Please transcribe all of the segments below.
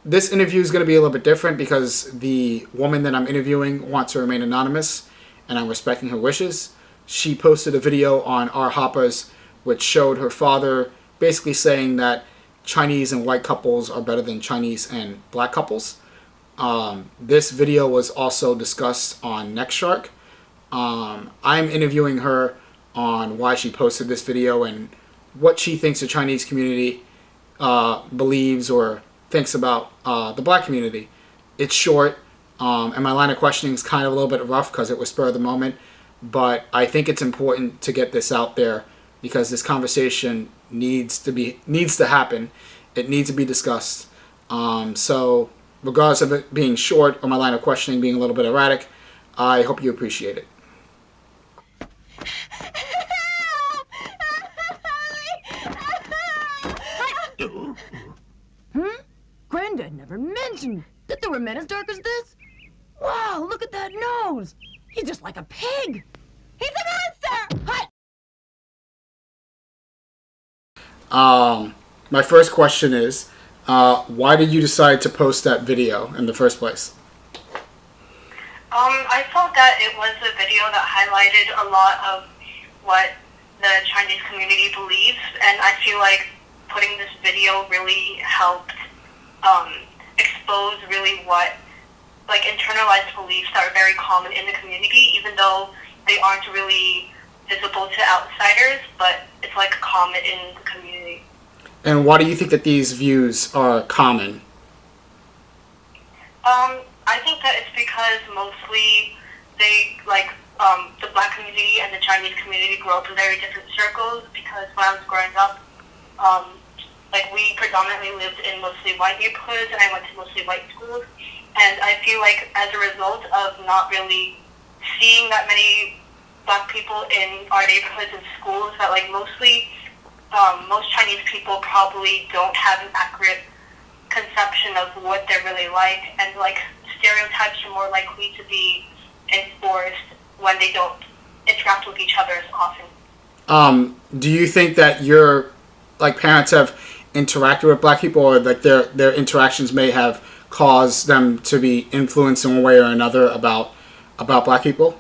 this interview is going to be a little bit different because the woman that I'm interviewing wants to remain anonymous, and I'm respecting her wishes. She posted a video on our Hoppers which showed her father basically saying that Chinese and white couples are better than Chinese and black couples. This video was also discussed on Next Shark. I'm interviewing her on why she posted this video and what she thinks the Chinese community believes or thinks about the black community. It's short, and my line of questioning is kind of a little bit rough because it was spur of the moment, but I think it's important to get this out there because this conversation needs to happen. It needs to be discussed. So regardless of it being short or my line of questioning being a little bit erratic, I hope you appreciate it. Granddad never mentioned that there were men as dark as this. Wow, look at that nose. He's just like a pig. He's a monster! My first question is, why did you decide to post that video in the first place? I thought that it was a video that highlighted a lot of what the Chinese community believes, and I feel like putting this video really helped expose really what, like, internalized beliefs that are very common in the community, even though they aren't really visible to outsiders, but it's like common in the community. And why do you think that these views are common? I think that it's because mostly they, like, the black community and the Chinese community grow up in very different circles, because when I was growing up, like, we predominantly lived in mostly white neighborhoods, and I went to mostly white schools, and I feel like as a result of not really seeing that many black people in our neighborhoods and schools, that, like, most Chinese people probably don't have an accurate conception of what they're really like, and, like, stereotypes are more likely to be enforced when they don't interact with each other as often. Do you think that your, like, parents have interacted with black people, or like their interactions may have caused them to be influenced in one way or another about black people?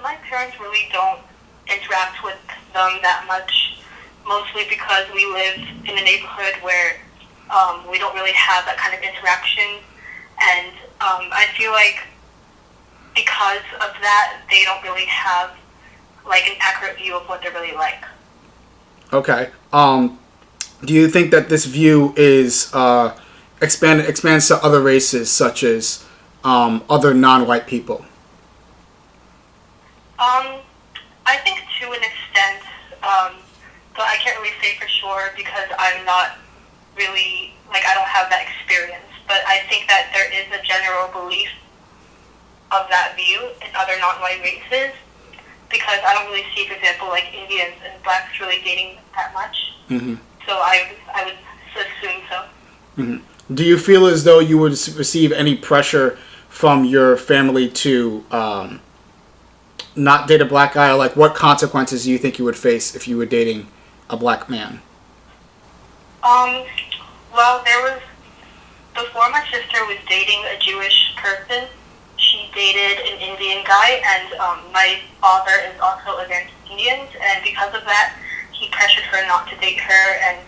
My parents really don't interact with them that much, mostly because we live in a neighborhood where we don't really have that kind of interaction, and I feel like because of that, they don't really have, like, an accurate view of what they're really like. Okay. Do you think that this view is expands to other races, such as other non-white people? I think to an extent, but I can't really say for sure because I'm not really, like, I don't have that experience. But I think that there is a general belief of that view in other non-white races, because I don't really see, for example, like, Indians and blacks really dating that much. Mm-hmm. So I would assume so. Mm-hmm. Do you feel as though you would receive any pressure from your family to not date a black guy? Or, like, what consequences do you think you would face if you were dating a black man? Well, before my sister was dating a Jewish person, she dated an Indian guy, and my father is also against Indians, and because of that, he pressured her not to date her, and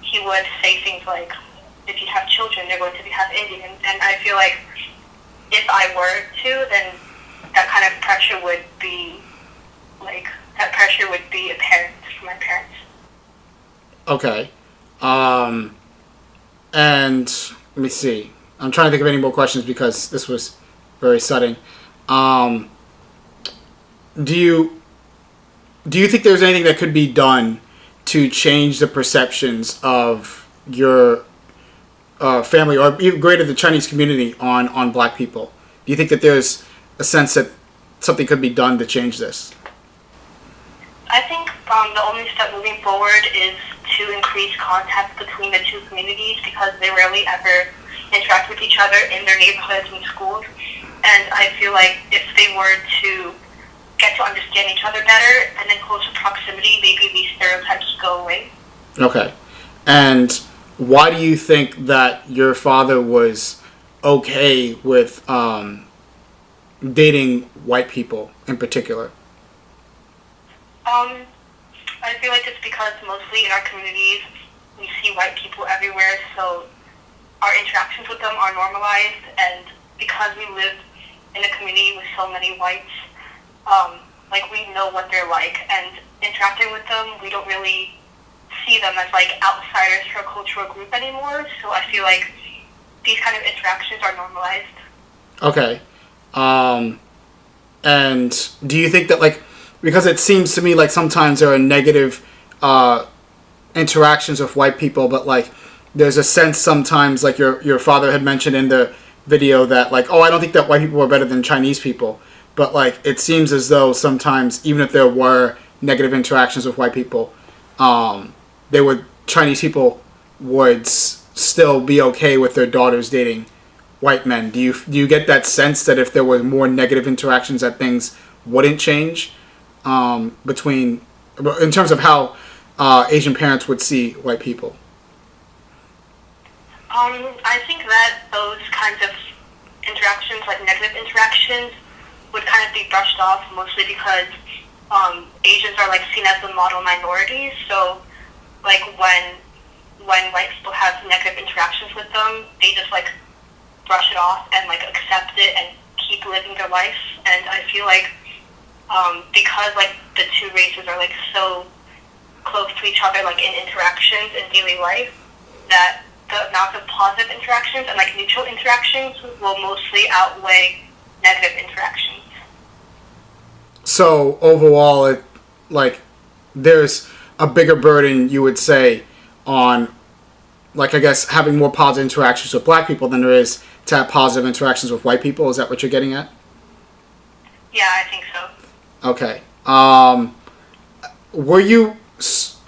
he would say things like, if you have children, they're going to have Indians, and I feel like if I were to, then that kind of pressure would be, like, apparent for my parents. Okay. And let me see. I'm trying to think of any more questions because this was very sudden. Do you think there's anything that could be done to change the perceptions of your family, or even greater, the Chinese community on black people? Do you think that there's a sense that something could be done to change this? I think the only step moving forward is to increase contact between the two communities, because they rarely ever interact with each other in their neighborhoods and schools. And I feel like if they were to get to understand each other better and in closer proximity, maybe these stereotypes go away. Okay. And why do you think that your father was okay with dating white people in particular? I feel like it's because mostly in our communities we see white people everywhere, so our interactions with them are normalized, and because we live in a community with so many whites, like we know what they're like, and interacting with them, we don't really see them as like outsiders to our cultural group anymore. So I feel like these kind of interactions are normalized. Okay. And do you think that, like, because it seems to me like sometimes there are negative interactions with white people, but like there's a sense sometimes, like your father had mentioned in the video, that like, oh, I don't think that white people are better than Chinese people, but like it seems as though sometimes even if there were negative interactions with white people, Chinese people would still be okay with their daughters dating white men. Do you get that sense that if there were more negative interactions, that things wouldn't change in terms of how Asian parents would see white people? I think that those kinds of interactions, like negative interactions, would kind of be brushed off, mostly because Asians are like seen as the model minority. So like when white people have negative interactions with them, they just like brush it off and like accept it and keep living their life. And I feel like because like the two races are like so close to each other, like in interactions in daily life, that the amount of positive interactions and like neutral interactions will mostly outweigh negative interactions. So overall, there's a bigger burden, you would say, on, like, I guess, having more positive interactions with black people than there is to have positive interactions with white people. Is that what you're getting at? Yeah, I think so. Okay. Were you,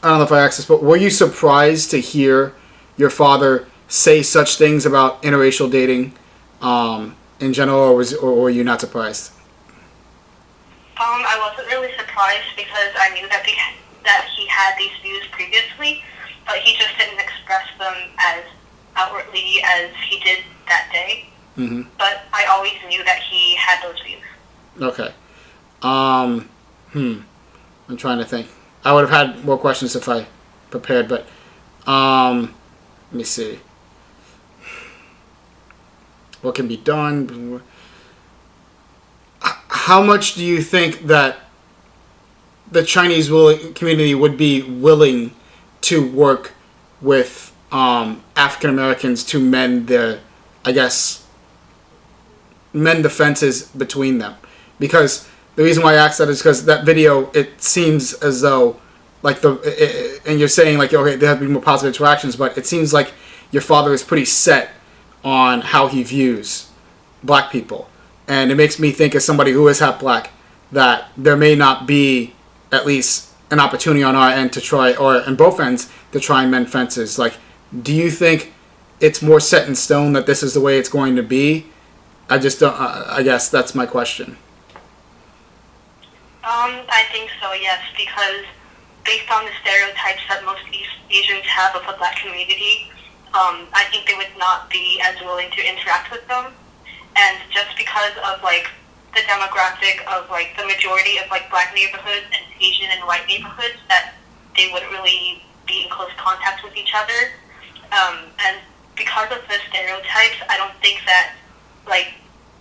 I don't know if I asked this, but were you surprised to hear your father say such things about interracial dating in general, or were you not surprised? I wasn't really surprised because I knew that he had these views previously, but he just didn't express them as outwardly as he did that day. Mm-hmm. But I always knew that he had those views. Okay. I'm trying to think. I would have had more questions if I prepared, but let me see. What can be done? How much do you think that the Chinese community would be willing to work with African Americans to mend the fences between them? Because the reason why I asked that is because that video, it seems as though, like, and you're saying, like, okay, there have to be more positive interactions, but it seems like your father is pretty set on how he views black people. And it makes me think, as somebody who is half black, that there may not be at least an opportunity on our end to try, or on both ends, to try and mend fences. Like, do you think it's more set in stone that this is the way it's going to be? I just don't, I guess that's my question. I think so, yes, because based on the stereotypes that most East Asians have of the black community, I think they would not be as willing to interact with them. And just because of like the demographic of like the majority of like black neighborhoods and Asian and white neighborhoods, that they wouldn't really be in close contact with each other. And because of the stereotypes, I don't think that like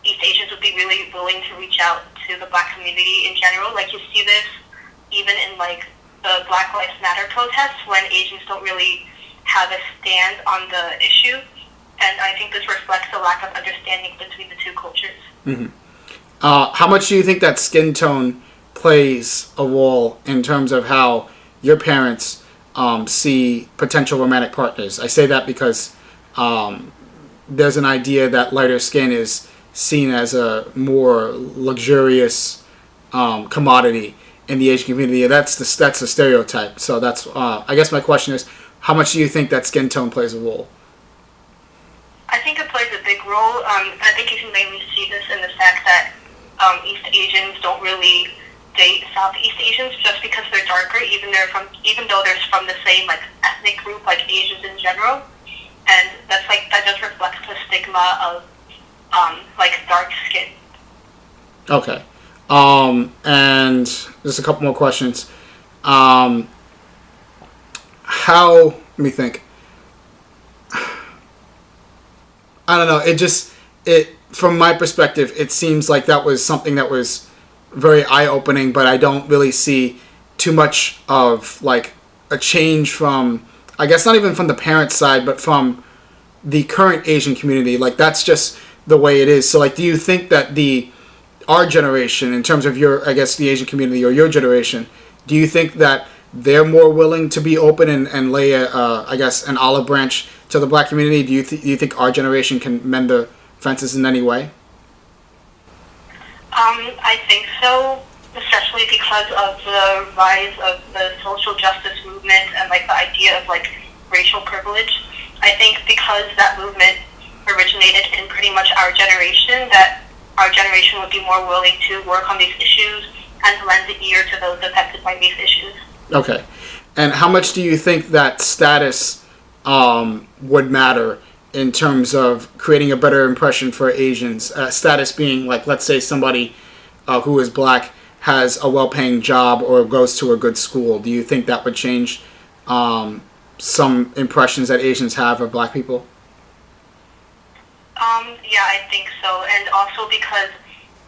East Asians would be really willing to reach out to the black community in general. Like, you see this even in like the Black Lives Matter protests, when Asians don't really have a stand on the issue. And I think this reflects a lack of understanding between the two cultures. Mm-hmm. How much do you think that skin tone plays a role in terms of how your parents see potential romantic partners? I say that because there's an idea that lighter skin is seen as a more luxurious commodity in the Asian community. That's a stereotype. So that's I guess my question is, how much do you think that skin tone plays a role? I think it plays a big role. I think you can mainly see this in the fact that East Asians don't really date Southeast Asians just because they're darker, even though they're from the same like ethnic group, like Asians in general. and that just reflects the stigma of dark skin. Okay. And just a couple more questions. Let me think. I don't know. From my perspective, it seems like that was something that was very eye-opening, but I don't really see too much of like a change from, I guess not even from the parents' side, but from the current Asian community. Like, that's just the way it is. So like, do you think that our generation, in terms of the Asian community or your generation, do you think that they're more willing to be open and lay an olive branch to the black community? Do you think our generation can mend the fences in any way? I think so, especially because of the rise of the social justice movement and like the idea of like racial privilege. I think because that movement originated in pretty much our generation, that our generation would be more willing to work on these issues and to lend an ear to those affected by these issues. Okay. And how much do you think that status would matter in terms of creating a better impression for Asians? Status being like, let's say somebody who is black has a well-paying job or goes to a good school. Do you think that would change some impressions that Asians have of black people? Yeah, I think so. And also because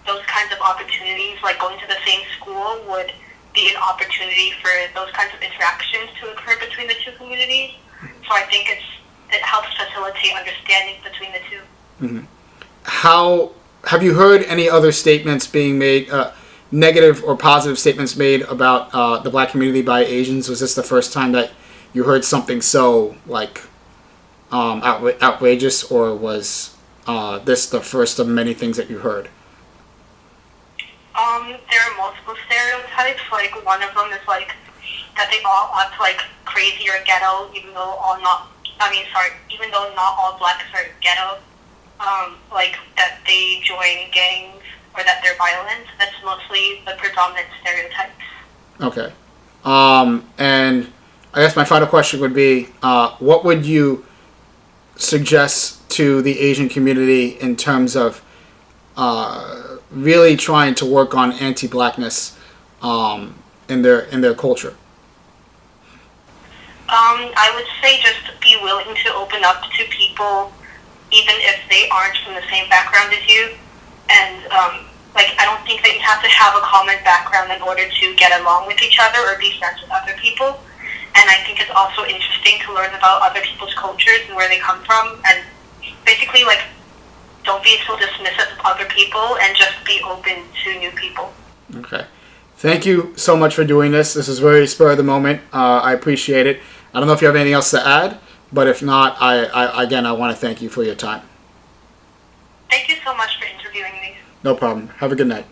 those kinds of opportunities, like going to the same school, would be an opportunity for those kinds of interactions to occur between the two communities. So I think it helps facilitate understanding between the two. Mm-hmm. Have you heard any other statements being made, negative or positive statements made about the black community by Asians? Was this the first time that you heard something so like outrageous, or was this the first of many things that you heard? There are multiple stereotypes. Like, one of them is like that they all act like crazy or ghetto, even though not all blacks are ghetto. Like that they join gangs or that they're violent. That's mostly the predominant stereotypes. Okay. And I guess my final question would be, what would you suggest to the Asian community in terms of really trying to work on anti-blackness in their culture? I would say just be willing to open up to people, even if they aren't from the same background as you. And I don't think that you have to have a common background in order to get along with each other or be friends with other people. And I think it's also interesting to learn about other people's cultures and where they come from. And basically, like, don't be so dismissive of other people and just be open to new people. Okay. Thank you so much for doing this. This is very spur of the moment. I appreciate it. I don't know if you have anything else to add, but if not, I want to thank you for your time. Thank you so much for interviewing me. No problem. Have a good night.